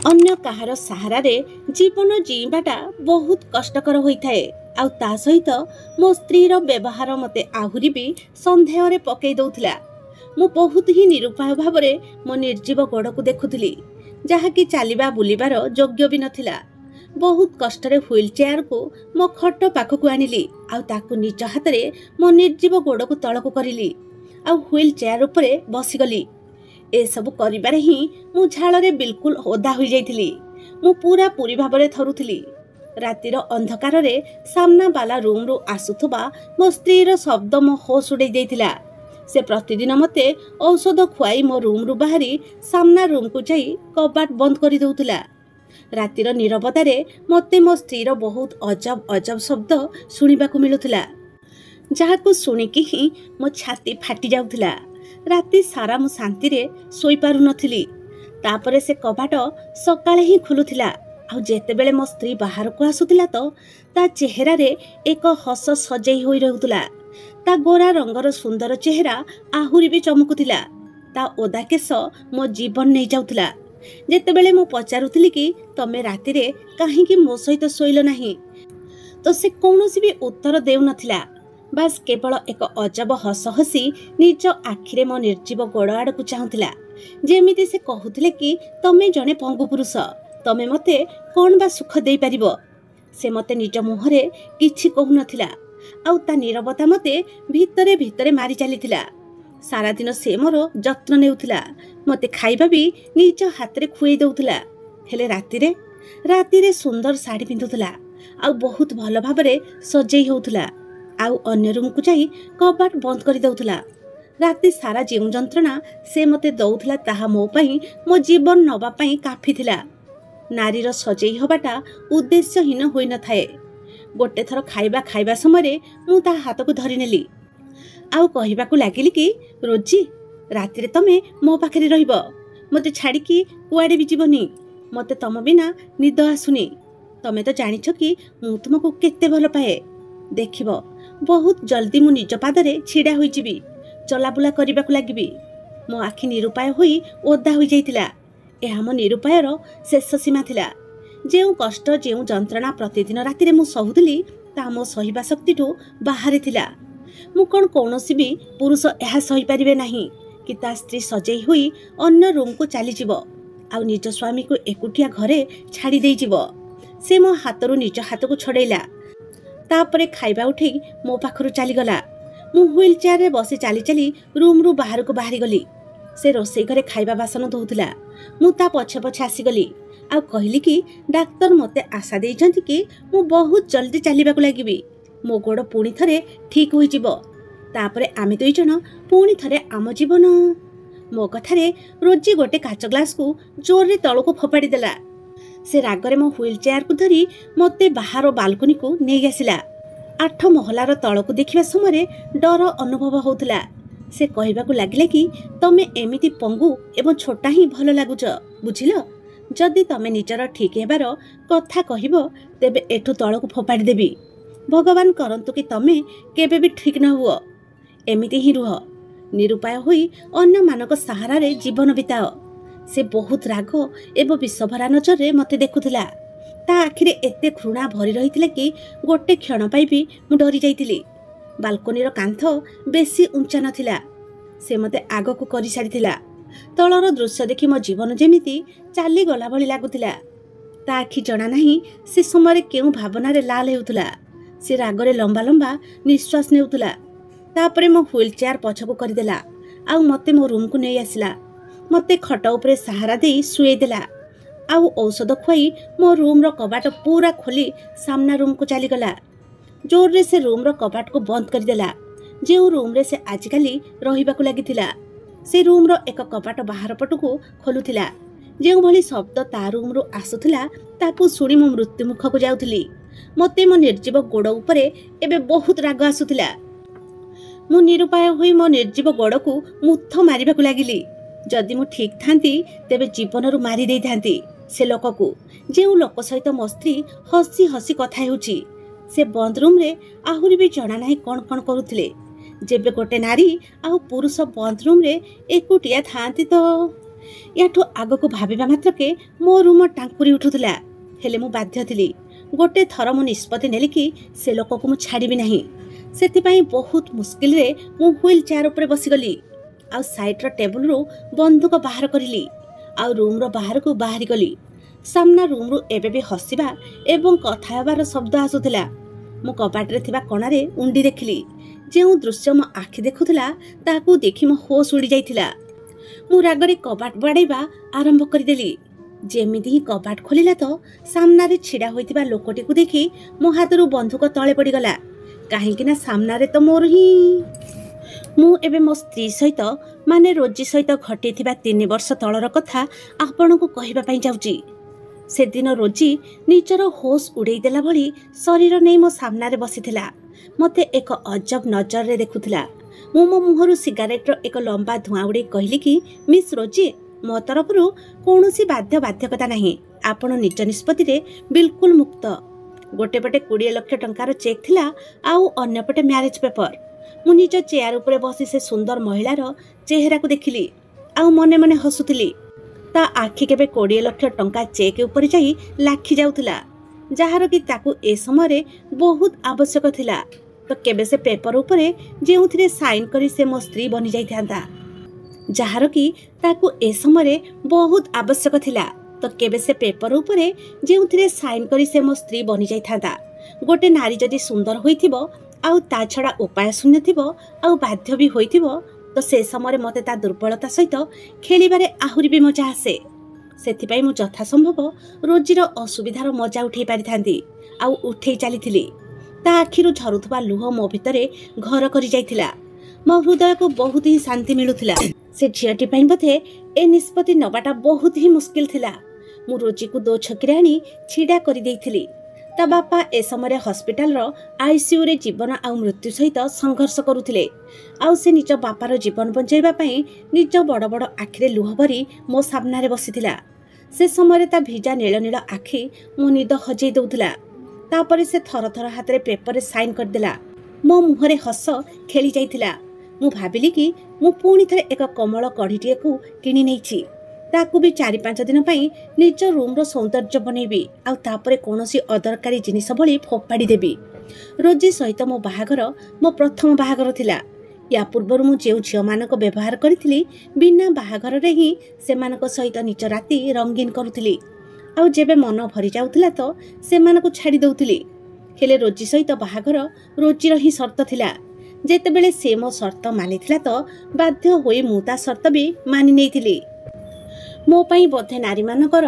अन्य कहार सहारे जीवन जीवाटा बहुत कष्टकर होता है। आउ ता सहित मो स्त्रीर व्यवहार मते आहुरी भी संदेह पकई दौथिला। मु बहुत ही निरुपाय भाव मो निर्जीव गोड़ को देखुली, जहाँकि चलवा बुलिबार योग्य भी नथिला। बहुत कष्ट व्हील चेयर को मो खट पाखक आनिली, आउ निज हाथ में मो निर्जीव गोड़ को तलक करी, आउ व्हील चेयर उपरे बसीगली। ए सब करिबारे ही मु झाଳରେ बिल्कुल ओदा हो जाइथिली। मु पूरा पूरी भाबरे थरुथिली। रातिर अंधकार रे सामना वाला रूम रो आसुथबा मो स्त्रीर शब्द मो होश उड़े देइथिला। से प्रतिदिन मते औषध खुआई मो रूम रू बाहरी सामना रूम को जाई कबाट बंद करि दउथिला। रातिर नीरवतारे मते मो स्त्रीर बहुत अजब अजब शब्द सुनिबाकू मिलुथिला, जहाकू सुनिकी ही मो छाती फाटी जाउथिला। राति सारा मु शांति रे सोई पारु नथिली। तापरे से कबाट सकाळे ही खुलुथिला। आ जेते बेले मो स्त्री बाहर को आसुथिला तो ता चेहरा रे एक हस सजई होई रहउतला। ता गोरा रंगर सुंदर चेहरा आहुरी भी चमकुथिला। ता ओदा केस मो जीवन नै जाउथिला। जेते बेले मु पचारुथिली कि तमे राति रे काहे कि मो सहित सोइलो नाही, तो से कौनसी भी उत्तर देउ नथिला। बास केवल एक अजब हस हसी निज आखिरे मो निर्जीव गोड़ आड़ को चाहुथिला, जेमिति से कहूथिले कि तमे जने पंगु पुरुष, तमे मते कौन बा सुख दे पारिबो। से मते निज मुहरे किछि कहु नथिला, आउ ता नीरवता मते भितरे भितरे मारी चलीथिला। सारा दिन से मोर जत्न नेउथिला, मते खाइबा भी निज हाथ रे खुएई दउथिला। हेले रातिरे सुंदर साड़ी पिंधुथिला, आउ बहुत भल भाबरे सजेई होउथिला। आउ अन्य रूम को जाई कबाट बंद कर दउथिला। राति सारा जेउ जंत्रणा से मते दउथिला ताहा मो पई मो जीवन नबा पई काफी थिला। नारीर सजेई हबाटा उद्देश्यहीन होई न थाए। गोटे थर खाइबा समय मु ता हाथ को धरि नेली, आउ कहिबाकू लागिली कि रोजी रातिरे तमे मो पाखरे रहिबो, मते छाड़ी कि कुआडे भी जीवनी। मते तम बिना निद आसुनी। तमे तो जानिछ कि मु तुमको केते भल पाए। देखिबो बहुत जल्दी मु निज पादरे छिड़ा होई जिबी, चलाबुला करिबाकू लागिबी। मो आखि निरुपाय होई ओदा होई जाइतिला। एहा मो निरुपायर शेष सीमा थिला। जेउ कष्ट जेउ जंत्रणा प्रतिदिन रातिरे मु सहुदिली ता मो सहिबा शक्तिठू बाहरे थिला। मु कोन कौनसी भी पुरुष एहा सही पारिबे नाही कि ता स्त्री सजेई होई अन्य रूम को चली जिवो, आउ निज स्वामी को एकुटिया घरे छाड़ी देई जिवो। से मो हाथरू निज हाथ को छड़ेला। तापरे खाइबा उठे मो पाखरु चली गला। मु व्हील चेयर रे बसी चली चली रूम रु बाहर को बाहरी गली। से रोसई घरे खाइबा बासन धोउथिला। मु ता पछे पछे आसी गली, आ कहली कि डाक्टर मते आशा देइछंती कि मु बहुत जल्दी चलीबाकू लागिबी। मो गोड़ पुणी थरे ठीक होई जिवो। तापरे आमे दुई जण पुणी थरे आम जीवन। मो कथारे रोजी गोटे काच ग्लास को जोर रे तळको फोपाड़ी देला। से रागरे मो व्हील चेयर को धरी मते बाहर बालकनी को नहीं आसिला। 8 महलार तळको देखिबा समय डर अनुभव होउतला। से कहिबाकू लागिले कि तमे एमिति पंगु एवं छोटा ही भल लागुच, बुझिल। जदि तमे निजर ठीक हेबार कथा कहिबो तेबे एठू तळको फोपाड़ी देबी। भगवान करंतु कि तमे केबे भी ठीक न हुओ। एमिति ही रुह, निरुपाय होई अन्य मानक सहारा रे जीवन बिताओ। से बहुत राग एवं विषभरा नजर रे मते देखुथिला। ता आखिरे एते घृणा भरी रहिथिले कि गोटे क्षण पाई भी मु डरी जाइतिली। बालकोनीर कांथ बेसी उंचा नथिला। से मते आगो को करि सारिथिला। तळर दृश्य देखि मो जीवन जेमिति चाली गला भली लागुथिला। ता आखि जणा नाही से समय केउ भावना रे लाल हेउथुला। से रागरे लंबा लंबा निश्वास नेउथुला। तापरे मो व्हील चेयर पछको करिदेला, आउ मते मो रूम को नै आसिला। मते खट उपरे सहारा देई सुए देला, आउ औषध खुआई मो रूम रो कबाट पूरा खोली सामना रूम को चली गला। जोर रे से रूम रो कबाट को बंद कर देला। जेउ रूम रे से आजिकाली रहिबाकू लागिथिला, से रूम रो एक कबाट बाहर पटू को खोलुथिला। जेउ भली शब्द ता रूम रो आसुथिला ताकू सुनी मो मृत्यु मुख को जाउथिली। मते मो निर्जीव गोड़ उपरे एबे बहुत राग आसुथिला। मु निरुपाय होई मो निर्जीव गोड़ को मुथ मारिबाकू लागिली। जदि मु ठीक थांती तेबे जीवन रु मारी देई थांती से लोक को, जेउ लोक सहित मो स्त्री हसी हसी कथा हेउची। से बंद रूम रे आहुरी भी जणा नाही कोन कोन करूथिले। जेबे गोटे नारी आउ पुरुष बंद रूम रे एकुटिया थांती तो याठू आगको भाविबा मात्रके मो रूम टांकुरी उठुथिला। हेले मु बाध्य थिली। गोटे थर मु निष्पत्ति नेली कि से लोक को मु छाड़ीबी नाही। सेतिपाई बहुत मुश्किल रे मु व्हील चेयर ऊपर बसीगली। आ साइड रो टेबल रो बंदूक बाहर करिली। आ रूम रो बाहर को बाहरी गली। सामना रूम रो एबे भी हसिबा एवं कथा हेबार शब्द आसुथिला। मु कबाट रे थिबा कोणारे उंडी देखिली। जेउ दृश्य मो आखि देखुथिला ताकू देखि मो होश उड़ी जाइथिला। मु रागरे कबाट बाड़ेबा आरंभ करिदेली। जेमिति ही कबाट खोलिला तो सामना रे छिड़ा होइतिबा लोकटी को देखि मो हातरू बंदूक तळे पड़ीगला। काहेकि ना सामना रे तो मोर ही मु एबे मो स्त्री सहित माने रोजी सहित घटिथिबा 3 वर्ष तळर कथा आपनको कहिबा पई जाउची। से दिन रोजी निजर होश उड़ेई देला भली शरीर नै मो सामना रे बसिथिला। मते एक अजब नजर रे देखुथिला। मु मो मुहरु सिगारेट रो एक लंबा धुआं उड़े कहली कि मिस रोजी मो तरफरु कौनसी बाध्यकता नहीं। आपण निज निष्पत्ति रे बिल्कुल मुक्त। गोटे पटे 20 लाख टंकार चेक थिला आउ अन्य पटे मैरिज पेपर। मु निज चेयर ऊपर बसी से सुंदर महिलार चेहरा को देखिली आउ मने मने हसुथिली। ता आखि केबे 20 लाख टंका चेक ऊपर जाई लाखी जाउथिला जहार कि ताकू ए समय रे बहुत आवश्यक थिला। तो केबे से पेपर ऊपर जेउथिरे साइन करी से मो स्त्री बनी जाई थांता जहार कि ताकू ए समय रे बहुत आवश्यक थिला। तो केबे से पेपर ऊपर जेउथिरे साइन करी से मो स्त्री बनी जाई थांता। गोटे नारी जदि सुंदर होइथिबो आउ ता छड़ा उपाय शून्य थिबो आउ बाध्य भी होइथिबो तो से समय मते ता दुर्बलता सहित खेलिबारे आहुरी भी मजा आसे। सेथिपाई मु यथा संभव रोजीर असुविधार मजा उठेई पारि थांती आउ उठेई चलीथिली। ता आखिरु झरुथबा लुह मो भितरे घर करि जाइथिला। मो हृदय को बहुत ही शांति मिलुथिला। से झियटी पाई बथे ए निष्पत्ति नबाटा बहुत ही मुश्किल थिला। मु रोजी को 2 छकिरे आनी छिडा करि देइथिली। ता बापा ए समय हॉस्पिटल रो आईसीयू रे जीवन आउ मृत्यु सहित संघर्ष करुथिले। आउ से निज बापार जीवन बंचाइबा पई निज बड़ बड़ आखिरे लुह भरी मो सामना रे बसिथिला। से समय ता भिजा नील नील आखि मो निद हजई दउथिला। तापरे से थर थर हाथ रे पेपर रे साइन कर देला। मो मुहरे हस खेली जाइथिला। मु भाबिली कि मु पुणी थरे एक कमल कढ़ीटिए को किनी नैछि। ताकू भी 4-5 दिन पई निज रूम रो सौंदर्य बनैबी आउ तापरे कोनोसी अदरकारी जिनिस भली फोपाड़ी देबी। रोजी सहित मो बाहागर मो प्रथम बाहागर थिला। या पूर्वर मु जेउ झियो मानको व्यवहार करिथिली बिना बाहागर रे ही सेमानको सहित निज राति रंगीन करुथिली। आउ जेबे मन भरि जाउथिला तो सेमानको छाडी दउथिली। हेले रोजी सहित बाहागर रोजीर ही शर्त थिला। जेतेबेले से मो शर्त मानिथिला तो बाध्य होई मु ता शर्त भी मानि नेइथिली। मो पाई बोधे नारी मानकर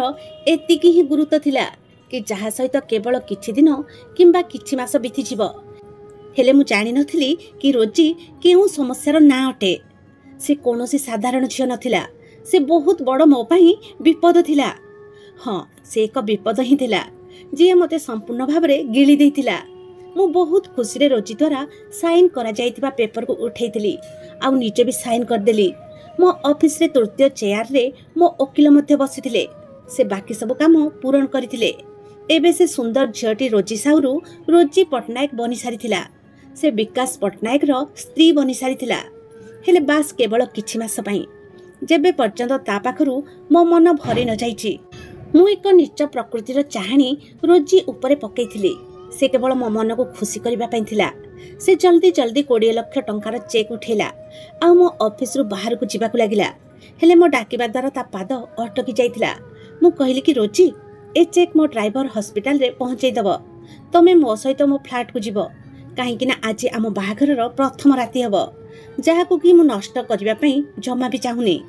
एतिकी ही गुरुत्व थिला कि जहा सहित केवल किछि दिन किंबा किछि मास बिति जिवो। हेले मु जानि नथिली कि रोजी केउ समस्यार ना अटे। से कोनोसी साधारण झियो नथिला। से बहुत बड़ मो पाई विपद थिला। हां से एक विपद ही थिला जे मते संपूर्ण भाव रे गिली देइथिला। मु बहुत खुशी रे रोजी द्वारा साइन करा जाइतिबा पेपर को उठेइतिली आ निजे भी साइन कर देली। मो ऑफिस रे तृतीय चेयर रे मो वकील मध्य बसिथिले। से बाकी सब काम पूर्ण करिथिले। एबे से सुंदर झियटी रोजी साउरू रोजी पटनायक बनी सारिथिला। से विकास पटनायक रो स्त्री बनी सारिथिला। हेले बास केवल किछि मास पई जेबे पर्यंत ता पाखरु मो मन भरि न जाइछि। मु एक नीच प्रकृतिर चाहाणी रोजी ऊपर पकेइथिली। से केवल मो मन को खुशी करिबा पई थिला। से जल्दी जल्दी 20 लाख टंकार चेक उठेला आ मो ऑफिस रु बाहर को जिबा को लागिला। हेले मो डाकिबा द्वारा ता पाद अटकी जाइथिला। मु कहली कि रोजी ए चेक मो ड्राइवर हॉस्पिटल रे पहुंचै दबो। तमे मो सहित मो फ्लैट को जिवो काहेकि ना आज आम बाहाघर रो प्रथम राति हबो जहा को कि मु नष्ट करिबा पई जमा भी चाहुनी।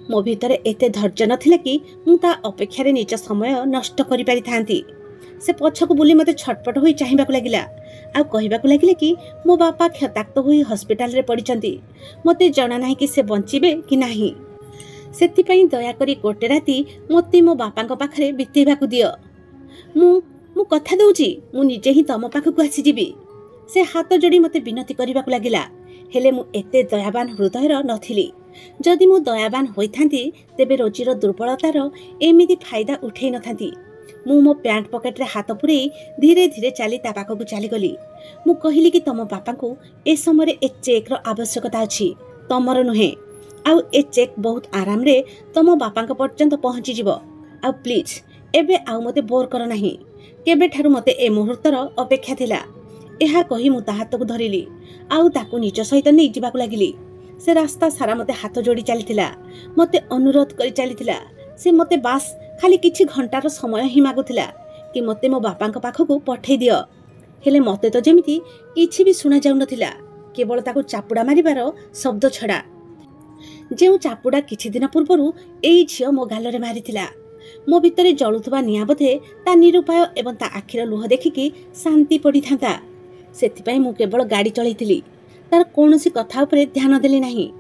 मो भितरे एते धैर्य नथिले कि मु ता अपेक्षा रे निज समय नष्ट करि पारि थांती। से पछको बुली मते छटपट होई चाहिबा को लागिला आ कहिबा को लागिले कि मो बापा क्षताक्त होई हॉस्पिटल रे पडिचंती। मते जणा नाही कि से बंचिबे कि नाही। सेति पई दया करी गोटे राति मते मो बापा को पाखरे बितेबा को दियो। मु कथा दउची मु निजे ही तम पाखकु आसी जिबी। से हाथ जोड़ी मते विनती करिबा को लागिला। हेले मु एते दयावान हृदयर नथिली। जदि मु दयावान होइथांती तेबे रोजीर दुर्बलतार एमिति फायदा उठेई नथांती। मु मो पैंट पॉकेट रे हाथ पुरे धीरे धीरे चली ता पाखकु चली गली। मु कहिली कि तम बापा को ए समय ए चेक रो आवश्यकता अछि तमर नुहे। आउ ए चेक बहुत आराम रे तुम बापा पर्यंत पहुँची जीव। आउ प्लीज एबे आउ मते बोर कर नाही। केबे ठारू मते ए मुहूर्तर अपेक्षा थिला। एहा कही मु ता हाथ को धरिली आउ ताकू निज सहित नहीं जीवाक लागिली। से रास्ता सारा मते हाथ जोड़ी चलीथिला, मते अनुरोध करी चलीथिला। से मते बास खाली किछि घंटार समय ही मागुथिला कि मते मो बापांक पाखकू पठेई दियो। हेले मते तो जेमिति किछि भी सुना जाउ नथिला, केवल ताकू चापुडा मारिबार शब्द छड़ा। जेउ चापुडा किछि दिन पूर्वरु एई झियो मो गालरे मारिथिला। मो भितरे जळुथबा निया बोधे ता निरुपाय एवं ता आखिर लुह देखिकी शांति पड़ी थांता। सेथिपाई मु केवल गाड़ी चलैथिली, तार कोनोसी कथा उपरे ध्यान देली नाही।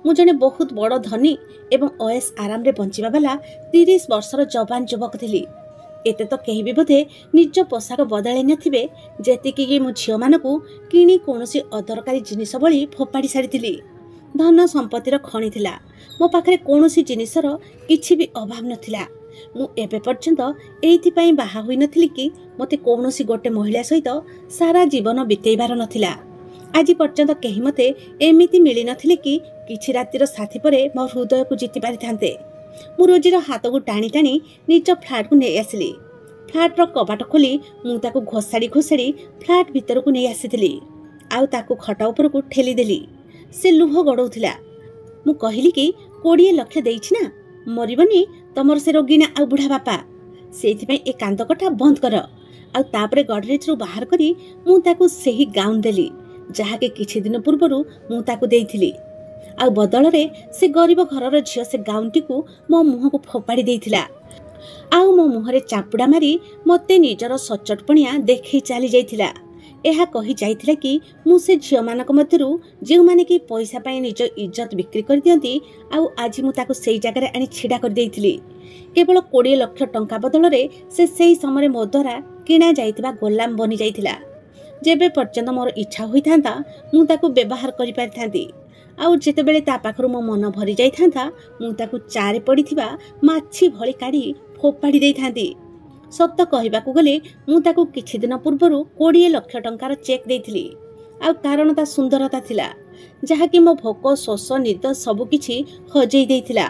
मु जने बहुत बड़ धनी एवं अयस आराम रे बंचिबा वाला 30 वर्षर जवान युवक थिली। एते तो केही भी बोधे निज पोशाक बदलाई नथिबे जेतिकी कि मु झियो मानकू किनी कोनोसी अदरकारी जिनिस भली फोपाड़ी सारिथिली। धन संपत्तिर खणी थिला, मो पाखरे कोनोसी जिनिसर किछि भी अभाव नथिला। मु एबे पर्यंत एइथिपाई बाहा होई नथिली कि मते कोनोसी गोटे महिला सहित सारा जीवन बितेइबार नथिला। आज पर्यंत केही मते एमिति मिली नथिले कि किछि रातिर साथी परे मो हृदय को जीति पारि थांते। मु रोजीर हाथ को टाणी टाणी निज फ्लाट को नहीं आसिली। फ्लाट रो कबाट खोली मु ताकू घोसाड़ी घोसाड़ी फ्लाट भीतर को नहीं आसीथिली। आउ ताकू खटा ऊपर को ठेली देली। से लुह गड़ौथिला। मु कहिली कि 20 लाख देइछि ना, मरिबनी तमर से रोगिना आ बुढ़ा बापा। सेइथिपई ए कांद कथा बंद कर। आउ तापरे गडरेज रो बाहर करी मु ताकू सेही गाउन देली जहा के किछि दिन पूर्वरु मु ताकू देइथिली। आउ बदल रे से गरीब घरर झियो से गाउनटी को मो मुह को फोपाड़ी देइथिला। आउ मो मुहरे चापुडा मारी मते निजर सचटपणिया देखि चली जाइथिला। एहा कही जाइथिला कि मु से झियो मानक मध्यरु जे माने कि पैसा पाई निज इज्जत बिक्री कर दियंती आउ आज मु ताकू सेई जगह रे आनी छिडा कर देइथिली। केवल 20 लाख टंका बदल रे से सेई समय मो द्वारा किना जाइथिबा गोलाम बनी जाइथिला। जेबे पर्यंत मोर इच्छा होई थांता मु ताकू व्यवहार करि पारि थांती। आउ जेतेबेले ता पाखरु मो मन भरी जाई थांता मु ताकू चारे पड़िथिबा माछी भଳି काढी फोपाड़ी देई थांती। सत्य कहबाकू गले मु ताकू किछि दिन पूर्वरु 20 लाख टंकार चेक देइथिली। आउ कारण ता सुंदरता थिला जहा कि मो भोक शोष निद सब किछि हजेई देइथिला।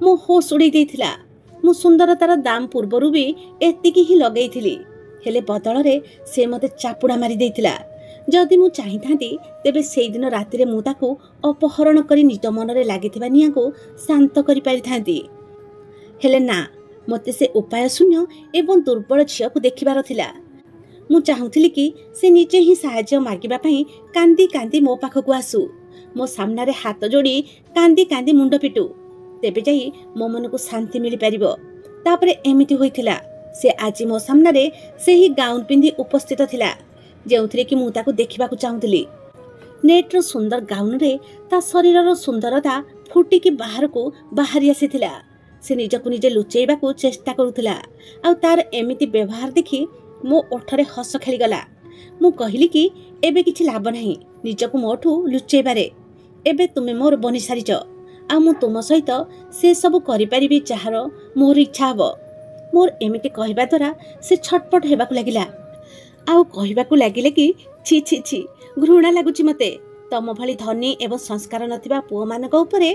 मो होश उड़ेई देइथिला। मु सुंदरतार दाम पूर्वरु भी एतिकी ही लगेइथिली। हेले बदल रे से मते चापुडा मारी देइथिला। जदि मु चाहि थांती तेबे सेई दिन राति रे मु ताकू अपहरण करी निज मनरे लागिथिबा निया को शांत करि पारि थांती। हेले ना, मते से उपाय शून्य एवं दुर्बल झियो को देखिबार थिला। मु चाहुथिली कि से निजे ही सहाय्य मागिबा पई कांदी कांदी मो पाखकू आसु, मो सामना रे हाथ जोड़ी कांदी कांदी मुंड पिटू। तेबे जाई मो मन को शांति मिली परिबो। तापरे एमिति होइथिला। से आज मो सामना रे सेही गाउन पिंदी उपस्थित थिला जेउथरे कि मु ताकू देखिबाकू चाहुथिली। नेट रो सुंदर गाउन रे ता शरीरर सुंदरता फुटी की बाहर को बाहरी आसीथिला। से निजकू निजे लुचेइबाकू चेष्टा करुथिला। आउ तार एमिति व्यवहार देखि मो ओठरे हस खेलीगला। मु कहिली कि एबे किछि लाभ नाही निजकू मोठू लुचेइबारे। एबे तुमे मोर बनि सारिच। आ मु तुम सहित से सब करि परिबी जहार मोर इच्छा हबो। मोर एमिति कहिबा द्वारा से छटपट हेबाकू लागिला। आउ कहिबाकू लागिले कि छी छी छी घृणा लागुची मते। तम भली धनी एवं संस्कार नथिबा पुओ मानक उपरे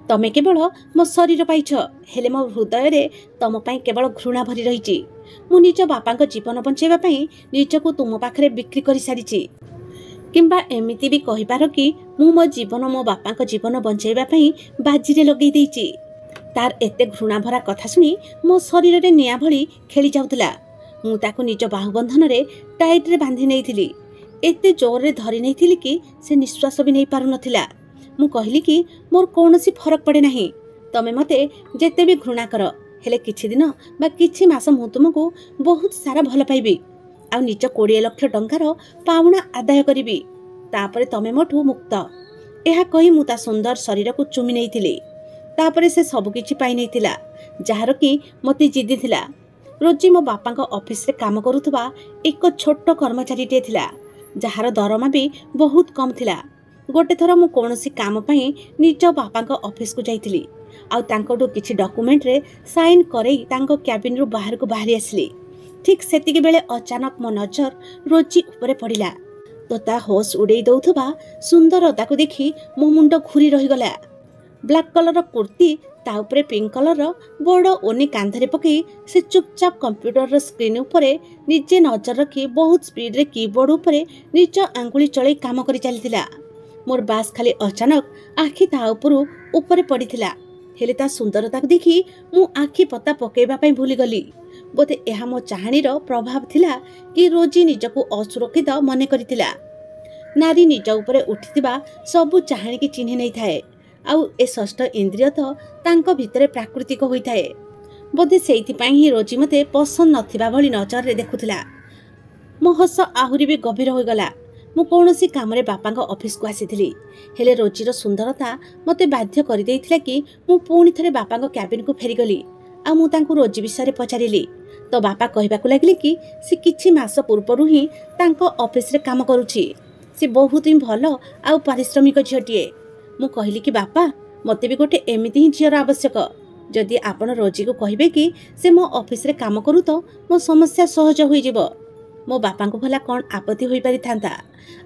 तमे केवल मो शरीर पाइछ, हेले मो हृदय रे तम पई केवल घृणा भरी रहिची। मु निज बापांक जीवन बंचेबा पई निजकू तुम पाखरे बिक्री करि सारिची। किंबा एमिति भी कहिपार कि मु मो जीवन मो बापांक जीवन बंचेबा पई बाजी रे लगेई देइची। तार एते घृणा भरा कथा सुनी मो शरीर रे निया भली खेली जाउतला। मु ताकू निज बाहुबंधन रे टाइट रे बांधी नेइथिली। एते जोर रे धरी नेइथिली कि से निश्वास भी नै पारु नथिला। मु कहिली कि मोर कोनोसी फरक पड़े नाही। तमे मते जेते भी घृणा कर, हेले किछि दिन बा किछि मास मु तुमको बहुत सारा भल पाइबी। आ निज 20 लाख टंकार पावना आदाय करिबी। तापरे तमे मोठू मुक्त। एहा कहि मु ता सुंदर शरीर को चुमी नेइथिली। तापरे से सब किछि पाइ नेइथिला जहार कि मते जिद्दी थिला। रोजी मो बापांक ऑफिस रे काम करुथबा एक छोट कर्मचारीटे थिला जहार दरमा भी बहुत कम थिला। गोटे थर मु कोनोसी काम पई निज बापांक ऑफिस को जाइथिली। आउ तांकोटो किछि डॉक्यूमेंट रे साइन करई तांको कैबिन रु बाहर को बाहरी आसली। ठीक सेतिके बेले अचानक मो नजर रोजी ऊपर पड़िला। तो ता होश उड़ेई दउथबा सुंदरता को देखि मो मुंड घुरी रही गला। ब्लैक कलर कुर्ती ता उपरे पिंक कलर बड़ ओनी कांधरे पकई से चुपचाप कंप्यूटर स्क्रीन उपरे निजे नजर रखी बहुत स्पीड रे कीबोर्ड उपरे निज आंगुली चलई काम करि चलीथिला। मोर बास खाली अचानक आखि ता उपरे पड़ीथिला। हेले ता सुंदरता देखि मु आखि पता पकेबा पई भूली गली। बोधे एहा मो चाहणीर प्रभाव थिला कि रोजी निजको असुरक्षित मन करिथिला। नारी निज उपरे उठिथिबा सबु चाहणी की चिन्हि नै थाए। आउ ए षष्ठ इंद्रिय तो तांको भितरे प्राकृतिक होई थाए। बोधे सेइथिपाई ही रोजी मते पसंद नथिबा भली नजर रे देखुथिला। मो हस आहुरी भी गभीर होई गला। मु कोनोसी कामरे बापांको ऑफिस को आसीथिली। हेले रोजीर सुंदरता मते बाध्य करि देइथिला कि मु पुणी थरे बापांको कैबिन को फेरी गली। आ मु तांको रोजी विषय पचारिली तो बापा कहबाकू लागले कि से किछि मास पूर्वरु ही तांको ऑफिस रे काम करूछि। से बहुत ही भलो आ पारिश्रमिक झियटिए। मु कहली कि बापा मते भी गोटे एमिति ही झियर आवश्यक। जदि आपण रोजी को कहिबे कि से मो ऑफिस रे काम करू तो मो समस्या सहज होई जिवो। मो बापा को भला कोन आपत्ति होई पारि थांता।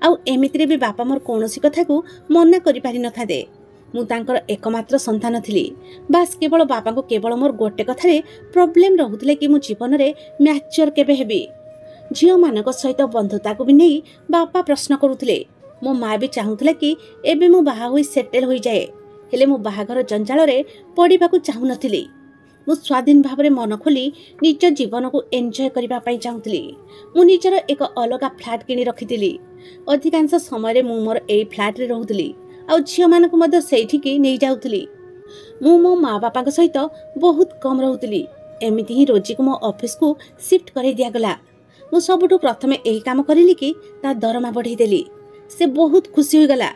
आउ एमितिरे भी बापा मोर कोनोसी कथा को मना करि पारि न थादे। मु तांकर एकमात्र संतान थिली। बास केवल बापा को केवल मोर गोटे कथारे प्रॉब्लम रहुतले कि मु जीवन रे मैच्योर केबे हेबी। झियो मानक सहित बंधुता को भी नहीं बापा प्रश्न करुथिले। मो माँ भी चाहूला कि एबे मु बाहा होई सेटल होई जाए। हेले मु बाहाघर जंजाल रे पड़िबाकू चाहू नथिली। मु स्वाधीन भाव मन खोली निज जीवन को एंजॉय करबा पई चाहूली। मु निजर एक अलग फ्लैट किनी रखिथिली। अधिकांश समय मु मोर एई फ्लैट रे रहुथिली। आ झियो मानक मध्य सेठिकी नै जाउथिली। मु मो माँ बापा सहित बहुत कम रहुथिली। एमिति ही रोजी को मो ऑफिस को शिफ्ट करे दिया गला। मु सबुठु प्रथमे एही काम करिली कि ता दरमा बढ़ाई देली। से बहुत खुशी हो गला।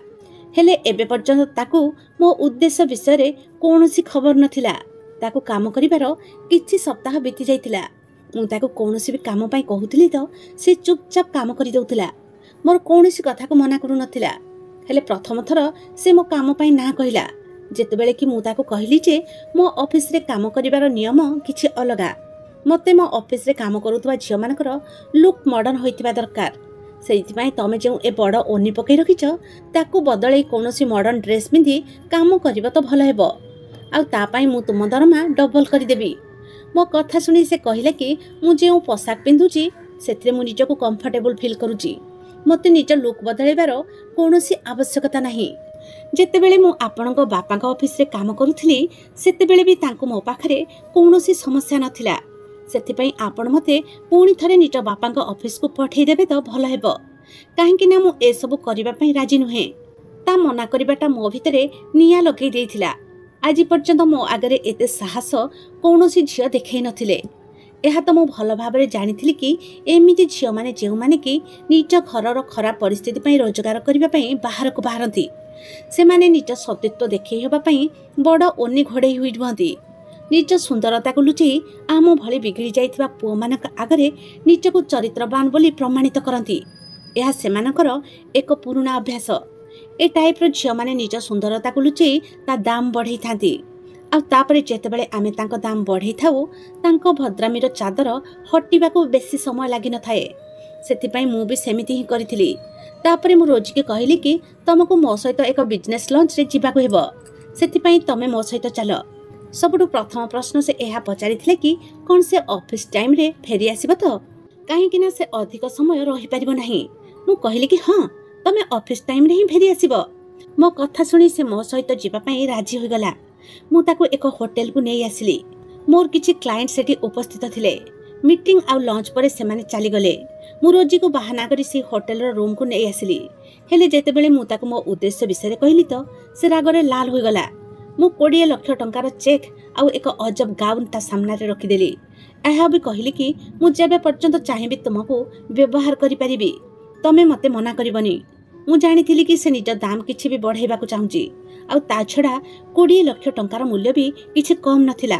हेले एबे पर्यंत ताकू मो उद्देश्य विषय रे कोनोसी खबर नथिला। ताकू काम करिवार किछि सप्ताह बीती जाइतिला। मु ताकू कोनोसी भी काम पई कहूतिली तो से चुपचाप काम करि दउतिला। मोर कोनोसी कथा को मना करू नथिला। हेले प्रथम थर से मो काम पई ना कहिला। जेतेबेले कि मु ताकू कहिली जे मो ऑफिस रे काम करिवार नियम किछि अलगा। मते मो ऑफिस रे काम करूतबा झियो मानकर लुक मॉडर्न होइतिबा दरकार। सेइथिपाई तमे जे ए बड़ ओनी पकई रखिछ ताकू बदलै कोनोसी मॉडर्न ड्रेस पिंधि काम करिबो तो भलो हेबो। आ ता पई मु तुम दरमा डबल करि देबी। मो कथा सुनी से कहिला कि मु जे पोशाक पिंधुची सेथिरे मु निजको कंफर्टेबल फील करूची। मते निज लुक बदलैबार कोनोसी आवश्यकता नाही। जेतेबेले मु आपणको बापाको ऑफिस रे काम करूथिली सेतेबेले भी तांको मो पाखरे कोनोसी समस्या नथिला। सेथिपाई आपण मते पुणी थरे निज बापांको ऑफिस को पठेई देबे तो भलो हेबो। काहेकि ना मु ए सब करिबा पई राजी नुहे। ता मना करिबाटा मो भितरे निया लगेई देइथिला। आज पर्यंत मो आगरे एते साहस कोनोसी झियो देखै नथिले। एहा तो मु भलो भाबरे जानिथिली कि एमिति झियो माने जेउ माने कि निज घरर खराब परिस्थिति पई रोजगार करिबा पई बाहर को बाहरंती। से माने निज सत्यत्व देखै हेबा पई बड़ ओनी घोड़ेई हुई ढुंती। निज सुंदरता को लुचि आम भली बिगड़ी जाइथिबा पुओ मानक आगरे निजको चरित्रवान बोली प्रमाणित करंती। यह सेमानकर एक पुराना अभ्यास। ए टाइप रो झियो माने निज सुंदरता को लुचि ता दाम बढ़ाई थांती। आ तापरे जेतेबेले आमे तांको दाम बढ़ाई थाउ तांको भद्रामीर चादर हटिबा को बेसी समय लागि न थाए। सेतिपई मु भी सेमिति ही करिथिली। तापरे मु रोजी के कहली कि तमको मो सहित एक बिजनेस लंच रे जिबाको हेबो। सेतिपई तमे मो सहित चलो। सबुठु प्रथम प्रश्न से यह पचारि कि कौन से ऑफिस टाइम रे फेरी आसीबो तो कहीं ना से अधिक समय रही पारिबो नाही। मु कहली कि हाँ तमे ऑफिस टाइम रे ही फेरी आसीबो। मो कथा सुनी से मो सहित जीवा पई राजी होई गला। मु ताको एक होटल को नै आसिली। मोर किछि क्लाइंट सेठी उपस्थित थिले। मीटिंग आ लंच परे से माने चली गले। मु रोजी को बहाना करी से होटल रो रूम को नै आसिली। हेले जेतेबेले मु ताको मो उद्देश्य विषय कहली तो से रागरे लाल होई गला। मु 20 लाख टंकार चेक आउ एक अजब गाउन ता सामने रखिदेली। यह भी कहली कि मु जेबे पर्यंत चाहिबी तुमको व्यवहार करि परिबी। तमे मते मना करिबनी। मु जानिथिली कि से निज दाम किछि भी बढ़ाइबा को चाहूची। आउ ता छडा 20 लाख टंकार मूल्य भी किछि कम नथिला।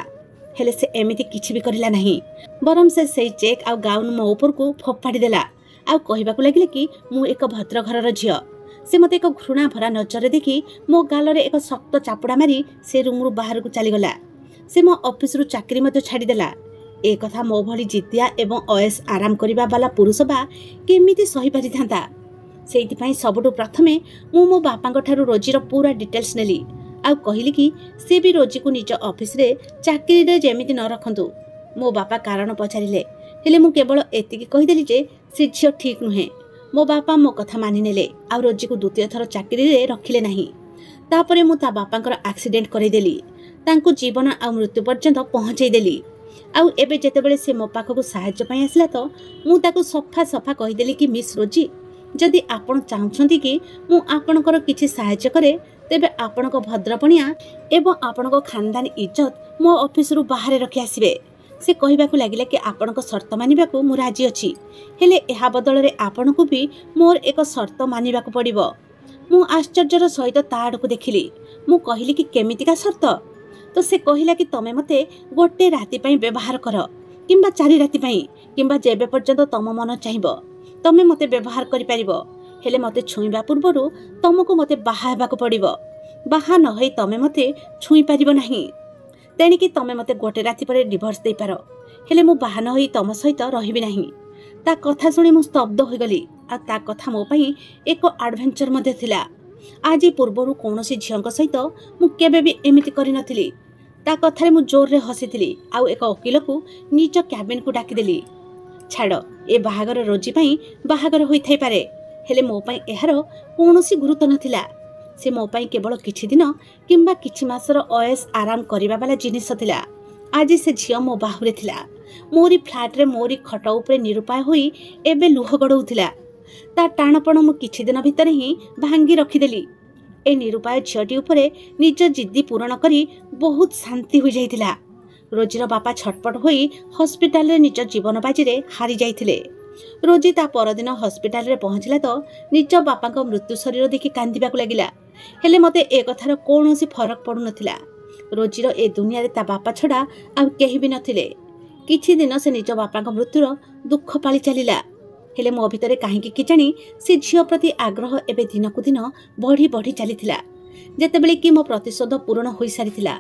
हेले से एमिति किछि भी करिला नाही। बरम से सेई चेक आउ गाउन मो ऊपर को फोपाड़ी देला। आउ कहिबा को लागिले कि मु एक भद्र घरर झियो। से मते एक घृणा भरा नजर देखि मो गालरे एक शक्त चापुड़ा मारी से रूम रु बाहर को चली गला। से मो ऑफिस रु चाकरी मते छाड़ी देला। ए कथा मो भली जितिया एवं अयस आराम करिबा वाला पुरुष बा केमिति सही पारि थांता। सेइति पई सबुठु प्रथमे मु मो बापांक ठारू रोजीर पूरा डिटेल्स नेली। आउ कहली कि सी भी रोजी को निज ऑफिस रे चाकरी रे जेमिति न रखंतु। मो बापा कारण पचारिले हेले मु केवल एतिकी कहिदेली जे से झियो ठीक नुहे। मो बापा मो कथा मानि नेले आ रोजी को द्वितीय थर चाकरी रे रखिले नाही। तापरे मु ता बापांकर एक्सीडेंट करै देली, तांको जीवन आ मृत्यु पर्यंत पहुंचाई देली। आउ एबे जेतेबेले से मो पाखको सहाय्य पई आसला तो मु ताको सफा सफा कहिदेली कि मिस रोजी जदि आपण चाहुछंती कि मु आपणकर किछि सहाय्य करे तेबे आपणको भद्रपणिया एवं आपणको खानदान इज्जत मो ऑफिस रु बाहर रखि आसीबे। से कहिबाकू लागिला कि आपणको शर्त मानिबाकू मु राजी अछि, हेले एहा बदल रे आपणको भी मोर एक शर्त मानिबाकू पड़िबो। मु आश्चर्यर सहित ताडकू देखिली। मु कहिली कि केमितिका शर्त? तो से कहिला कि तमे मते गोटे राति पई व्यवहार कर किंबा 4 राति पई किंबा जेबे पर्यंत तम मन चाहिबो तमे मते व्यवहार करि परिबो, हेले मते छुईबा पूर्वरु तमको मते बाहा हेबाकू पड़िबो। बाहा न होई तमे मते छुई परिबो नाही। तेणिकी तमे मते गोटे राति परे डिवोर्स दे पारो, हेले मु बाहा न होई तम सहित रहिबि नाही। ता कथा सुनी मु स्तब्ध होई गली। आ ता कथा मो पई एक एडवेंचर मध्ये थिला। आजि पूर्वरु कोनोसी झियंक सहित मु केबे भी एमिति करि नथिली। ता कथारे मु जोर रे हसिथिली आउ एक वकील को निज कैबिन को डाकी देली। छाड़ ए बाहागर रोजी पई बाहागर होई थाई पारे, हेले मो पई एहार कोनोसी गुरुत्व नथिला। से मो पई केवल किछि दिन किंबा किछि मासर ओएस आराम करिबा वाला जिनिस थिला। आज से झियो मो बाहुरे थिला। मोरी फ्लैट रे मोरी खट ऊपर निरुपाय होई एबे लुह गडौथिला। ता टाणपण मु किछि दिन भितर ही भांगी रखिदेली। ए निरुपाय झियोटी उपरे निज जिद्दी पूरण करी बहुत शांति हो जाइतिला। रोजीर बापा छटपट होई हॉस्पिटल रे निज जीवन बाजी रे हारी जाइथिले। रोजी ता परदिन हॉस्पिटल रे पहुंचला तो निज बापा को मृत्यु शरीर देखि कांदिबाकू लागिला, हेले मते ए कथार कोनोसी फरक पडु नथिला। रोजीर ए दुनिया रे ता बापा छडा आ केहि भी नथिले। किछि दिन से निज बापा को मृत्युर दुख पाली चलिला, हेले मो भितरे काहेकि किजानी से झियो प्रति आग्रह एबे दिनकु दिन बढ़ी बढ़ी चलीथिला। जेतेबेले कि मो प्रतिशोध पूर्ण होई सारिथिला,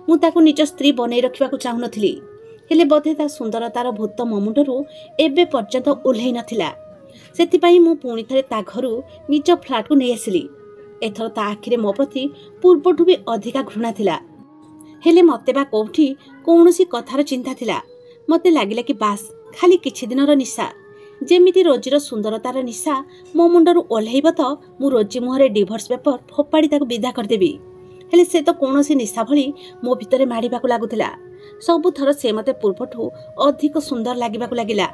मु ताकू निज स्त्री बनै रखिबाकू चाहू नथिली, हेले बोधे ता सुंदरतार भूत मो मुंडरू एबे पर्यंत ओल्हेई नथिला। सेति पई मु पुणी थरे ता घरु निज फ्लैट को नै आसिली। एथर ता आखिरे मो प्रति पूर्वठु भी अधिका घृणा थिला, हेले मते बा कोठी कोनोसी कथार चिंता थिला। मते लागिला कि बास खाली किछि दिनर निशा, जेमिति रोजीर सुंदरतार निशा मो मुंडरू ओल्हेइब तो मु रोजी मुहरे डिवोर्स पेपर फोपाड़ी ताकू विदा करदेबी। हेले से तो कोनोसी निशा भली मो भितरे माडिबाकू लागुथिला। सबु थर से मते पूर्वठु अधिक सुंदर लागिबाकू लागिला।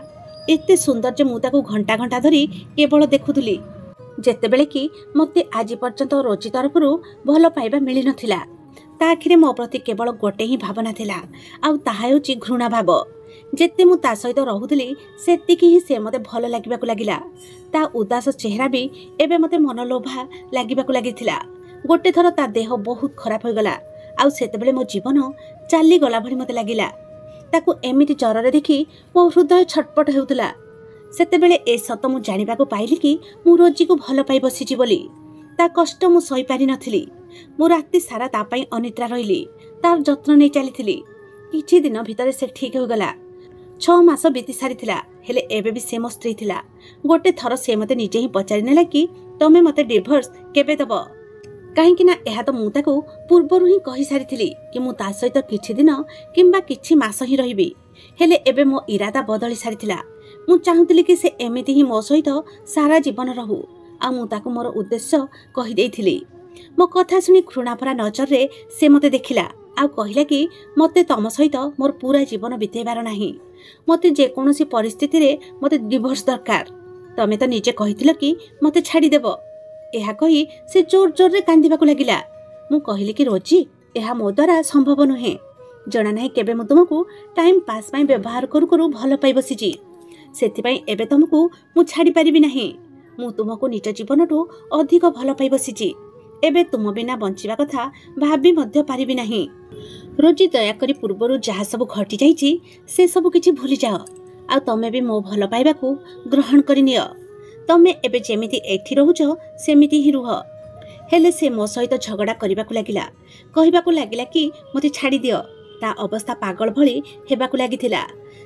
एते सुंदर जे मु ताकू घंटा घंटा धरी केवल देखुथुली, जेतेबेले कि मते आजि पर्यंत रोजी तरफरु भल पाइबा मिली नथिला। ता आखिरे मो प्रति केवल गोटे ही भावना थिला, आउ ताहा हेउची घृणा भाव। जेते मु ता सहित रहुथली सेतिकी ही से मते भल लागिबाकू लागिला। ता उदास चेहरा भी एबे मते मनलोभा लागिबाकू लागिथिला। गोटे थर ता देह बहुत खराब हो गला, आउ सेतेबेले मो जीवन चाली गला भली मते लागिला। ताकू एमिति जररे देखि मो हृदय छटपट हेउतला। सेतेबेले ए सत मु जानिबाकू पाइली कि मु रोजी को भल पाई बसिची बोली। ता कष्ट मु सही पारि नथिली। मु राति सारा ता पई अनिद्रा रहिली, तार जत्न नै चलीथिली। किछि दिन भितरे से ठीक हो गला। 6 मास बीती सारिथिला, हेले एबे भी से मो स्त्री थिला। गोटे थर से मते निजे ही पचारि नेला कि तमे मते डिवोर्स केबे दब, काहेकि ना एहा तो मु ताकू पूर्वरु ही कहि सारिथिली कि मु ता सहित किछि दिन किंबा किछि मास ही रहिबी। हेले एबे मो इरादा बदली सारिथिला। मु चाहुथिली कि से एमिति ही मो सहित सारा जीवन रहू, आ मु ताकू मोर उद्देश्य कहि देइथिली। मो कथा सुनी घृणाभरा नजर रे से मते देखिला आ कहिला कि मते तम सहित मोर पूरा जीवन बितेबार नाही। मते जे कोनोसी परिस्थिति रे मते डिवोर्स दरकार। तमे तो निजे कहिथिल कि मते छाडी देबो। एहा कहि से जोर जोर रे कांदिबाकू लागिला। मु कहिली कि रोजी एहा मो द्वारा संभव नुहे। जना नाही केबे मु तुमको टाइम पास पई व्यवहार करू करू भल पाई बसिची। सेति पई एबे तुमको मु छाडी परिबि नाही। मु तुमको निज जीवनटू अधिक भल पाई बसिची। एबे तुम बिना बंचिबा कथा भाबी मध्य पारिबि नाही। रोजी दया करी पूर्वरु जहा सब घटी जाइची से सब किछि भूली जाओ, आ तमे भी मो भल पाइबाकू ग्रहण करि नियो। तमे एबे जेमिति एठी रहुछ सेमिति ही रुह। हेले से मो सहित झगड़ा करिबाकू लागिला, कहिबाकू लागिला कि मते छाडी दियो। ता अवस्था पागल भली हेबाकू लागिथिला।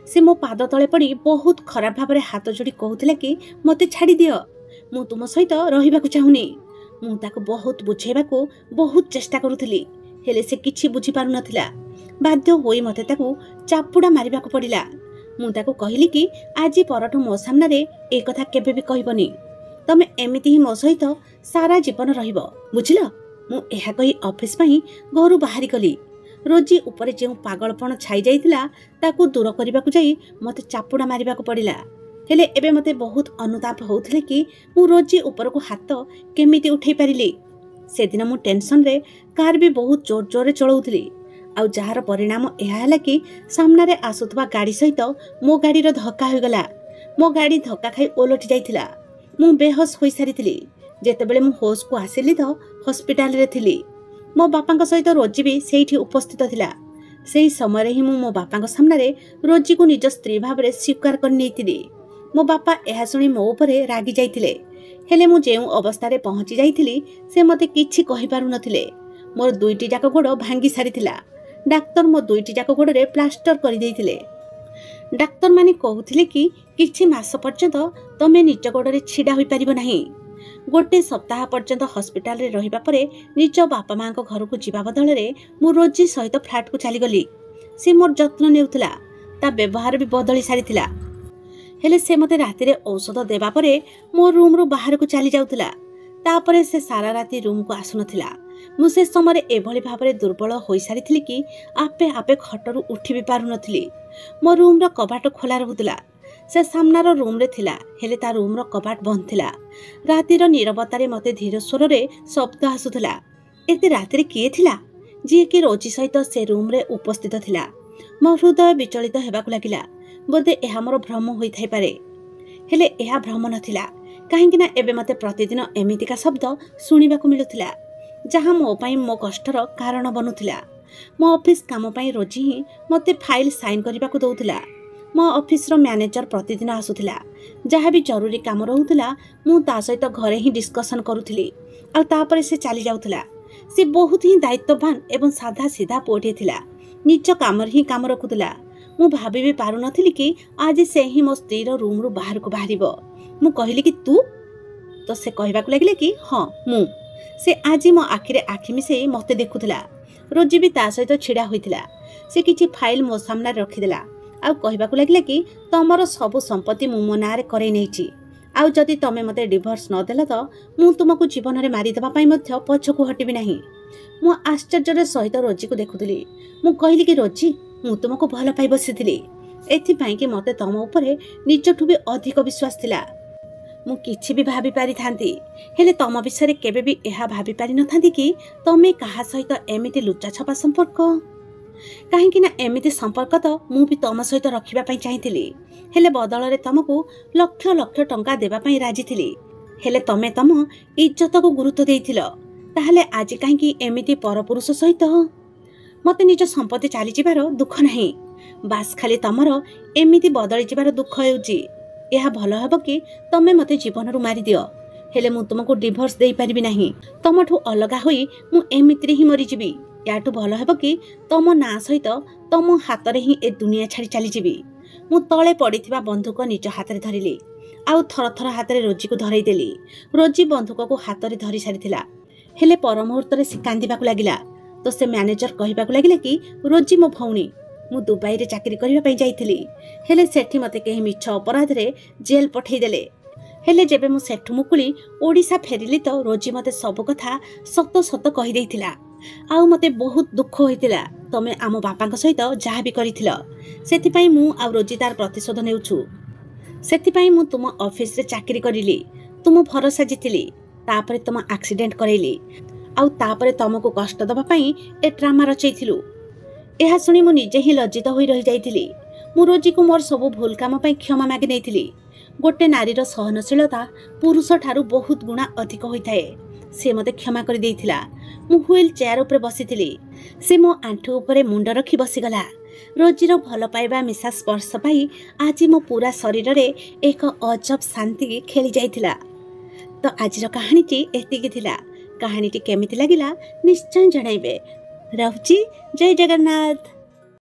से मो पाद तळे पड़ी बहुत खराब भाबरे हाथ जोड़ी कहूथिला कि मते छाडी दियो, मु तुम सहित रहिबाकू चाहुनी। मु ताको बहुत बुझेबाकू बहुत चेष्टा करूथिली, हेले से किछि बुझी पारु नथिला। बाध्य होई मते ताकू चापुड़ा मारिबाकू पड़िला। मु ताकू कहिली कि आजी परठू मो सामने रे ए कथा केबे भी कहबनी। तमे एमिति ही मो सहित सारा जीवन रहिबो बुझिल। मु एहा कहि ऑफिस पई घरु बाहरी गली। रोजी ऊपर जे पागलपण छाई जाइतिला ताकू दूर करबाकू जाई मते चापुड़ा मारिबाकू पड़िला। हेले एबे मते बहुत अनुताप होउथिले कि मु रोजी ऊपर को हाथ केमिति उठै परिली। से दिन मु टेंशन रे कार भी बहुत जोर जोर रे चलाउथिली। आउ जहार परिणाम एहा हला कि सामना रे आसुतबा गाड़ी सहित मो गाड़ी रो धक्का हो गला। मो गाड़ी धक्का खाई ओलटि जाइतिला। मु बेहोश होई सारिथिली। जेतेबेले मु होश को आसिली तो हॉस्पिटल रे थिली। मो बापांक सहित रोजी भी सेठी उपस्थित थिला। सेही समय रे ही मो बापांक सामने रे रोजी को निज स्त्री भाव रे स्वीकार कर नेतिली। मो बापा एहा सुनी मो उपरे रागी जाइतिले। हेले मु जेउ अवस्था रे पहुंची जाइतिली से मते किछि कहि पारु नथिले। मोर दुईटी जाक गोड़ भांगी सारिथिला। डाक्टर मो दुईटी जाक गोड़ रे प्लास्टर करि देइतिले। डाक्टर माने कहउथिले कि किछि मास पर्यंत तमे निज गोड़ रे छिडा होई परिबो नाही। गोटे सप्ताह पर्यंत हॉस्पिटल रे रहिबा परे निज बापा मां को घर को जीवा बदल रे मु रोजी सहित फ्लैट को चली गली। से मोर जत्न नेउथिला। ता व्यवहार भी बदली सारिथिला। हेले से मते राति रे औषध देबा परे मो रूम रो बाहर को चली जाउथिला। तापरे से सारा राति रूम को आसुनथिला। मु से समय एभली भाबरे दुर्बल होई सारिथिली कि आपे आपे खटरू उठी भी पारु नथिली। मो रूम रो कबाट खोला रहुथिला। से सामनार रूम रे थिला। हेले ता रूम रो कबाट बंद थिला। राति रो नीरवता रे मते धीर स्वर रे शब्द आसुथिला। एते राति रे किए थिला जे कि रोजी सहित से रूम रे उपस्थित थिला। मो हृदय विचलित हेबाकू लागिला। बोधे एहा मोर भ्रम होई थाई पारे। हेले एहा भ्रम नथिला। काहेकि ना एबे मते प्रतिदिन एमितिका शब्द सुनिबाकू मिलुथिला जहाँ मो पई मो कष्टर कारण बनुथिला। मो ऑफिस काम पई रोजी ही मते फाइल साइन करबाकू दउथिला। मो ऑफिस रो मैनेजर प्रतिदिन आसुथिला। जहाँ भी जरूरी काम रहुथिला मु ता सहित घरे ही डिस्कशन करूथिली। आ तापरे से चली जाउथिला। से बहुत ही दायित्ववान एवं साधा सीधा पोटे थिला। निज काम ही काम रखुथिला। मु भाबी भी पारु नथिली कि आज से ही मो स्त्री रो रूम रो बाहर को बाहरिबो। मु कहिली कि तू तो से कहबाकू लागिले कि हां मु। से आज मो आखि रे आखि मिसे मते देखुथिला। रोजी भी ता सहित छिडा होइथिला। से किछि फाइल मो सामने रखिदेला। आ कहबाकू लागिले कि तमरो सब संपत्ति मु मो नारे करे नैछि। आ जदि तमे मते डिवोर्स न देला तो मु तुमको जीवन रे मारि देबा पई मध्य पछकू हटिबि नाही। मु आश्चर्य रे सहित रोजी को देखुथिली। मु कहिली कि रोजी मु तुमको भल पाई बसिथिली। एथि पई कि मते तम उपरे निजठु भी अधिक विश्वास थिला। मु किछि भी भाबी पारि थांती। हेले तम विषय केबे भी एहा भाबी पारि न थांती कि तमे काहा सहित एमिति लुचा छपा संपर्क। काहेकि ना एमिति संपर्क तो मु भी तम सहित रखिबा पई चाहिथिली। हेले बदल रे तमको लक्ष लक्ष टंका देबा पई राजी थिली। हेले तमे तम इज्जत को गुरुत्व देइथिलो। ताहले आज काहेकि एमिति परपुरुष सहित मते निज संपत्ति चली जिबार दुख नाही। बास खाली तमर एमिति बदली जिबार दुख हेउची। यह भल हबो कि तमे मते जीवन रु मारि दियो। हेले मु तुमको डिवोर्स देई परिबि नाही। तमठु अलगा होई मु एमिति ही मरि जिबी। याठु भल हबो कि तम ना सहित तम हाथ रे ही ए दुनिया छाड़ी चली जिबी। मु तळे पडिथिबा बंधुक निज हाथ रे धरिली। आउ थर थर हाथ रे रोजी को धरई देली। रोजी बंधुक को हाथ रे धरि सारिथिला। हेले पर मुहूर्त रे से कांदिबाकू लागिला। तो से मैनेजर कहिबाकू लागिले कि रोजी मो भौणी मु दुबई रे चाकरी करबा पई जाइथिली। हेले सेठी मते केही मिछ अपराध रे जेल पठेई देले। हेले जेबे मु सेठु मुकुली ओडिसा फेरिली तो रोजी मते सब कथा सत सत कहि देइथिला। आउ मते बहुत दुख होइतिला। तमे आम बापांक सहित जहा भी करिथिल सेति पई मु आ रोजी तार प्रतिशोध नेउछु। सेति पई मु तुम ऑफिस रे चाकरी करिली। तुम भरोसा जितिली। तापरे तुम एक्सीडेंट करैली। आउ तापरे तुमको कष्ट दबा पई ए ड्रामा रचैथिलु। एहा सुनी मु निजे ही लज्जित होई रहि जाइथिली। मु रोजी को मोर सब भूल काम पई क्षमा मागि नेइथिली। गोटे नारीर सहनशीलता पुरुष ठारू बहुत गुणा अधिक होइथाए। से मते क्षमा कर देइथिला। मु व्हील चेयर ऊपर बसिथिली। से मो आंठू ऊपर मुंड रखी बसिगला। रोजीर भल पाइबा मिसा स्पर्श पाई आज मो पूरा शरीर रे एक अजब शांति खेली जाइथिला। तो आजिर कहानीटी एतिकी थिला। कहानीटी केमिति लागिला निश्चय जणाइबे। रहुची जय जगन्नाथ।